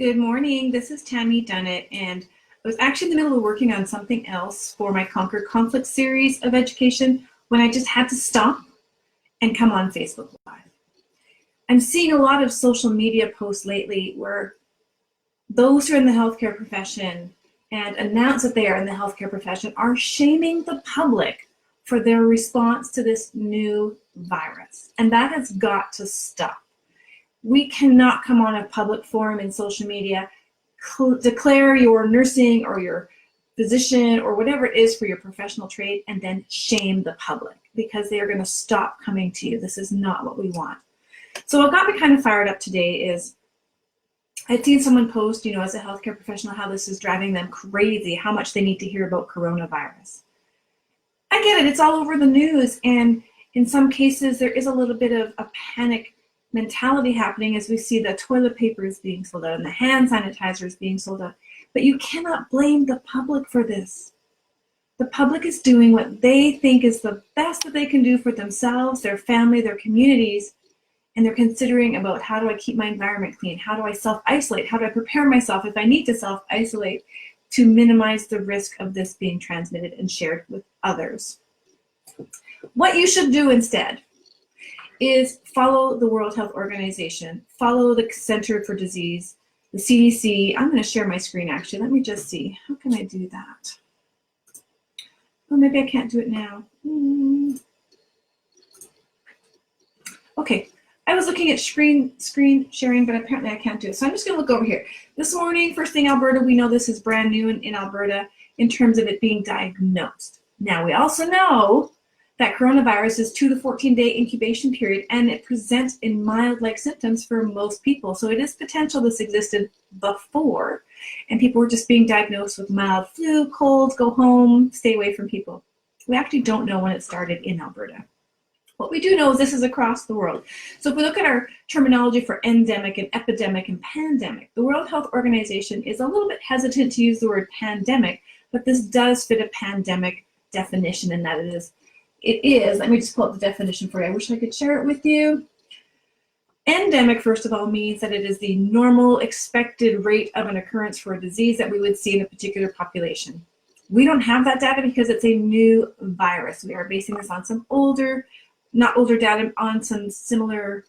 Good morning, this is Tammy Dunnett, and I was actually in the middle of working on something else for my Conquer Conflict series of education when I just had to stop and come on Facebook Live. I'm seeing a lot of social media posts lately where those who are in the healthcare profession and announce that they are in the healthcare profession are shaming the public for their response to this new virus, and that has got to stop. We cannot come on a public forum in social media, declare your nursing or your physician or whatever it is for your professional trade, and then shame the public because they are going to stop coming to you. This is not what we want. So what got me kind of fired up today is I'd seen someone post, as a healthcare professional, how this is driving them crazy, how much they need to hear about coronavirus. I get it, it's all over the news, and in some cases there is a little bit of a panic mentality happening as we see the toilet paper is being sold out and the hand sanitizer is being sold out. But you cannot blame the public for this. The public is doing what they think is the best that they can do for themselves, their family, their communities, and they're considering about how do I keep my environment clean? How do I self-isolate? How do I prepare myself if I need to self-isolate to minimize the risk of this being transmitted and shared with others? What you should do instead is follow the World Health Organization, follow the Center for Disease, the CDC. I'm going to share my screen actually. Let me just see. How can I do that? Oh, maybe I can't do it now. Okay, I was looking at screen sharing, but apparently I can't do it. So I'm just going to look over here. This morning, first thing, Alberta, we know this is brand new in Alberta in terms of it being diagnosed. Now, we also know that coronavirus is 2 to 14-day incubation period, and it presents in mild-like symptoms for most people. So it is potential this existed before, and people were just being diagnosed with mild flu, colds, go home, stay away from people. We actually don't know when it started in Alberta. What we do know is this is across the world. So if we look at our terminology for endemic and epidemic and pandemic, the World Health Organization is a little bit hesitant to use the word pandemic, but this does fit a pandemic definition in that it is, let me just pull up the definition for you. I wish I could share it with you. Endemic, first of all, means that it is the normal expected rate of an occurrence for a disease that we would see in a particular population. We don't have that data because it's a new virus. We are basing this on some not older data, on some similar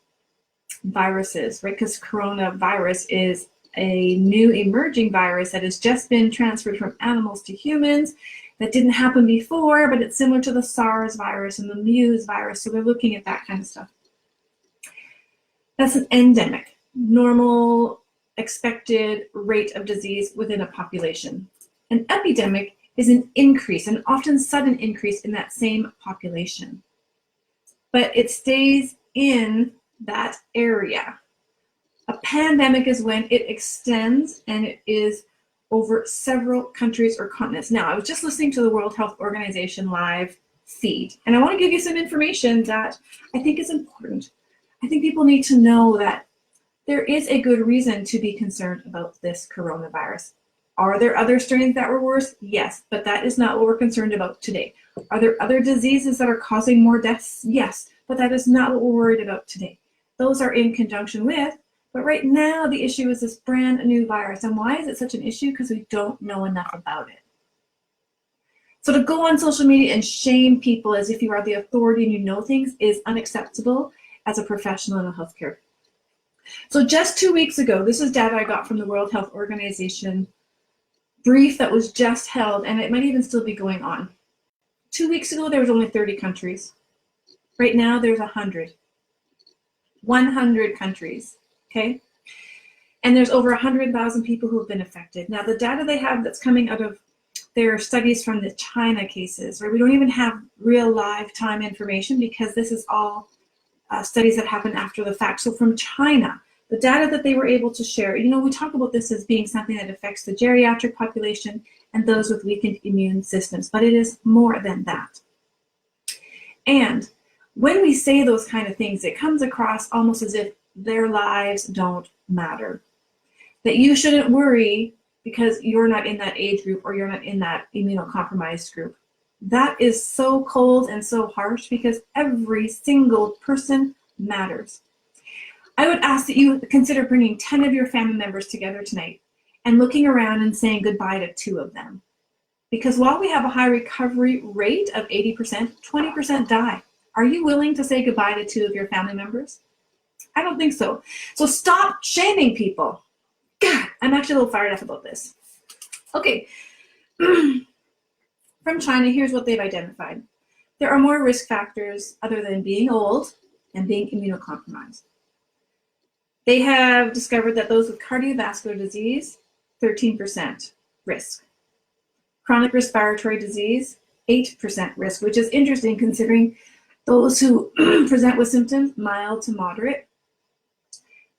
viruses, right? Because coronavirus is a new emerging virus that has just been transferred from animals to humans. That didn't happen before, but it's similar to the SARS virus and the MERS virus, so we're looking at that kind of stuff. That's an endemic, normal expected rate of disease within a population. An epidemic is an increase, an often sudden increase in that same population, but it stays in that area. A pandemic is when it extends and it is over several countries or continents. Now, I was just listening to the World Health Organization live feed, and I want to give you some information that I think is important. I think people need to know that there is a good reason to be concerned about this coronavirus. Are there other strains that were worse? Yes, but that is not what we're concerned about today. Are there other diseases that are causing more deaths? Yes, but that is not what we're worried about today. Those are in conjunction with. But right now, the issue is this brand new virus. And why is it such an issue? Because we don't know enough about it. So to go on social media and shame people as if you are the authority and you know things is unacceptable as a professional in healthcare. So just 2 weeks ago, this is data I got from the World Health Organization brief that was just held, and it might even still be going on. 2 weeks ago, there was only 30 countries. Right now, there's 100. 100 countries. Okay, and there's over 100,000 people who have been affected. Now, the data they have that's coming out of their studies from the China cases, right? We don't even have real live time information because this is all studies that happen after the fact. So from China, the data that they were able to share, we talk about this as being something that affects the geriatric population and those with weakened immune systems, but it is more than that. And when we say those kind of things, it comes across almost as if their lives don't matter. That you shouldn't worry because you're not in that age group or you're not in that immunocompromised group. That is so cold and so harsh because every single person matters. I would ask that you consider bringing 10 of your family members together tonight and looking around and saying goodbye to 2 of them. Because while we have a high recovery rate of 80%, 20% die. Are you willing to say goodbye to 2 of your family members? I don't think so. So stop shaming people. God, I'm actually a little fired up about this. Okay. From China, here's what they've identified. There are more risk factors other than being old and being immunocompromised. They have discovered that those with cardiovascular disease, 13% risk. Chronic respiratory disease, 8% risk, which is interesting considering those who present with symptoms, mild to moderate,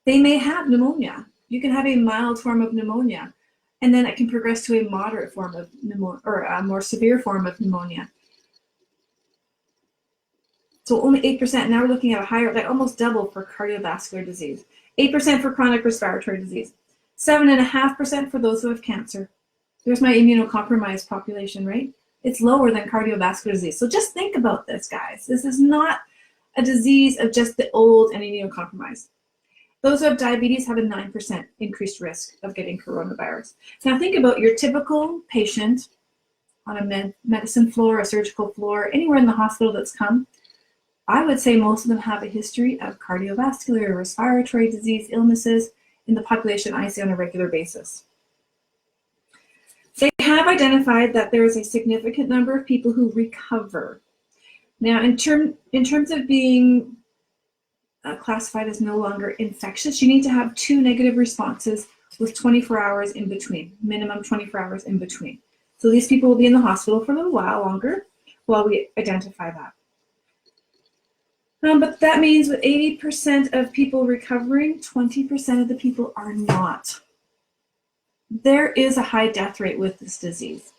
they may have pneumonia. You can have a mild form of pneumonia, and then it can progress to a moderate form of pneumonia, or a more severe form of pneumonia. So only 8%. Now we're looking at a higher, like almost double for cardiovascular disease. 8% for chronic respiratory disease. 7.5% for those who have cancer. There's my immunocompromised population, right? It's lower than cardiovascular disease. So just think about this, guys. This is not a disease of just the old and immunocompromised. Those who have diabetes have a 9% increased risk of getting coronavirus. Now think about your typical patient on a medicine floor, a surgical floor, anywhere in the hospital that's come. I would say most of them have a history of cardiovascular or respiratory disease illnesses in the population I see on a regular basis. They have identified that there is a significant number of people who recover. Now, in terms of being classified as no longer infectious, you need to have 2 negative responses with 24 hours in between, minimum 24 hours in between. So these people will be in the hospital for a little while longer while we identify that. But that means with 80% of people recovering, 20% of the people are not. There is a high death rate with this disease.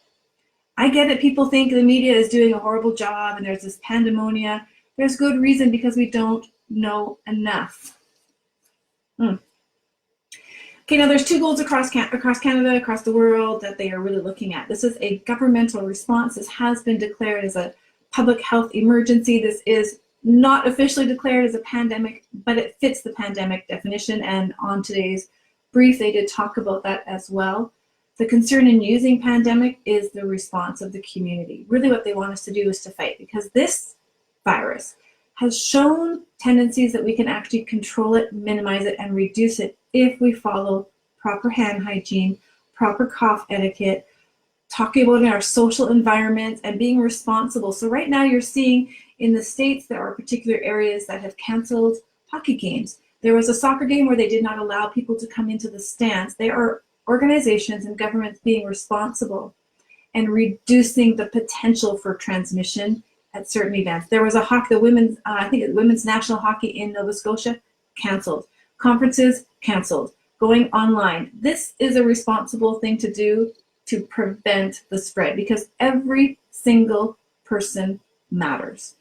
I get it, people think the media is doing a horrible job and there's this pandemonia. There's good reason because we don't know enough. Okay, now there's 2 goals across Canada, across the world that they are really looking at. This is a governmental response. This has been declared as a public health emergency. This is not officially declared as a pandemic, but it fits the pandemic definition, and on today's brief they did talk about that as well. The concern in using pandemic is the response of the community. Really what they want us to do is to fight, because this virus has shown tendencies that we can actually control it, minimize it, and reduce it if we follow proper hand hygiene, proper cough etiquette, talking about in our social environment, and being responsible. So right now you're seeing in the States there are particular areas that have canceled hockey games. There was a soccer game where they did not allow people to come into the stands. They are organizations and governments being responsible and reducing the potential for transmission at certain events. There was a hockey, the women's, I think women's national hockey in Nova Scotia, canceled. Conferences, canceled. Going online. This is a responsible thing to do to prevent the spread, because every single person matters.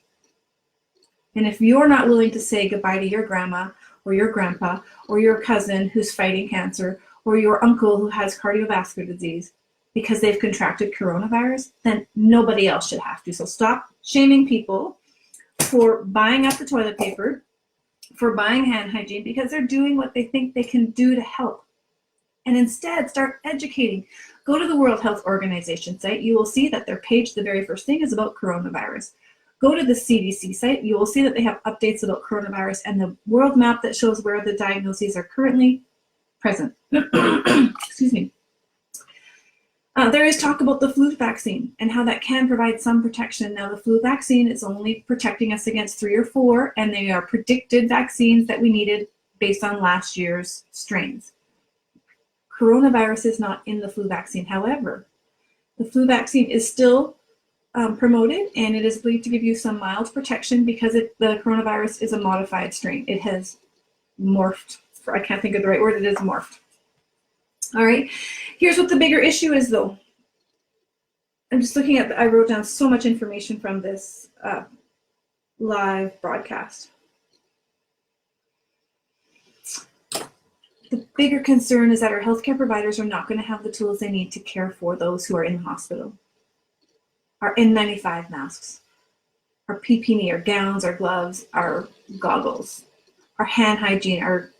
And if you're not willing to say goodbye to your grandma or your grandpa or your cousin who's fighting cancer or your uncle who has cardiovascular disease because they've contracted coronavirus, then nobody else should have to. So stop shaming people for buying up the toilet paper, for buying hand hygiene, because they're doing what they think they can do to help. And instead, start educating. Go to the World Health Organization site. You will see that their page, the very first thing, is about coronavirus. Go to the CDC site. You will see that they have updates about coronavirus and the world map that shows where the diagnoses are currently present. Excuse me. There is talk about the flu vaccine and how that can provide some protection. Now, the flu vaccine is only protecting us against 3 or 4, and they are predicted vaccines that we needed based on last year's strains. Coronavirus is not in the flu vaccine. However, the flu vaccine is still promoted, and it is believed to give you some mild protection because the coronavirus is a modified strain. It has morphed. I can't think of the right word. It is morphed. All right. Here's what the bigger issue is, though. I'm just looking at, I wrote down so much information from this live broadcast. The bigger concern is that our healthcare providers are not going to have the tools they need to care for those who are in the hospital. Our N95 masks, our PPE, our gowns, our gloves, our goggles, our hand hygiene, our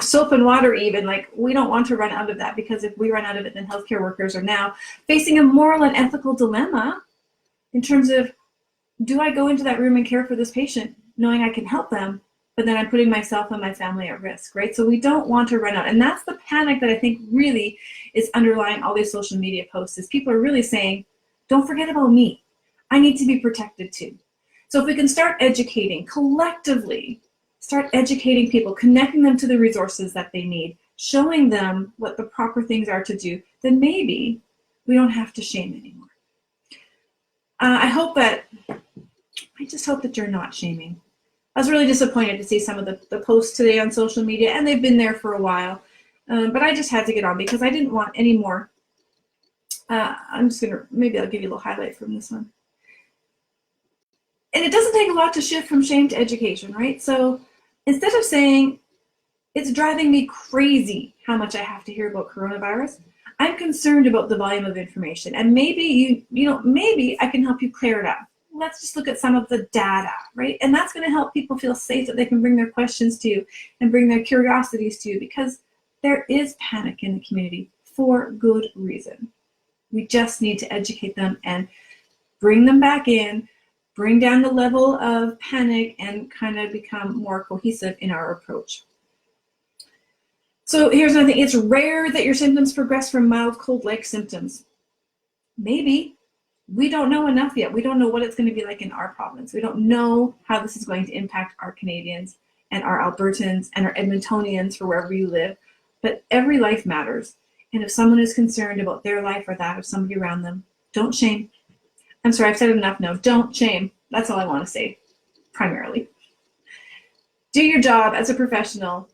soap and water even. Like, we don't want to run out of that, because if we run out of it, then healthcare workers are now facing a moral and ethical dilemma in terms of, do I go into that room and care for this patient knowing I can help them, but then I'm putting myself and my family at risk, right? So we don't want to run out. And that's the panic that I think really is underlying all these social media posts, is people are really saying, don't forget about me. I need to be protected too. So if we can start educating collectively, start educating people, connecting them to the resources that they need, showing them what the proper things are to do, then maybe we don't have to shame anymore. I just hope that you're not shaming. I was really disappointed to see some of the posts today on social media, and they've been there for a while, but I just had to get on because I didn't want any more. I'm just gonna, maybe I'll give you a little highlight from this one. And it doesn't take a lot to shift from shame to education, right? So instead of saying, it's driving me crazy how much I have to hear about coronavirus, I'm concerned about the volume of information, and maybe maybe I can help you clear it up. Let's just look at some of the data, right? And that's going to help people feel safe, that they can bring their questions to you and bring their curiosities to you, because there is panic in the community for good reason. We just need to educate them and bring them back in, bring down the level of panic, and kind of become more cohesive in our approach. So here's another thing. It's rare that your symptoms progress from mild cold-like symptoms. Maybe. We don't know enough yet. We don't know what it's going to be like in our province. We don't know how this is going to impact our Canadians and our Albertans and our Edmontonians, for wherever you live. But every life matters. And if someone is concerned about their life or that of somebody around them, don't shame. I'm sorry, I've said enough now. Don't shame. That's all I want to say, primarily. Do your job as a professional.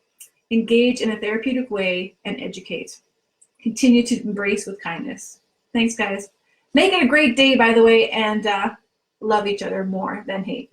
Engage in a therapeutic way and educate. Continue to embrace with kindness. Thanks, guys. Make it a great day, by the way, and love each other more than hate.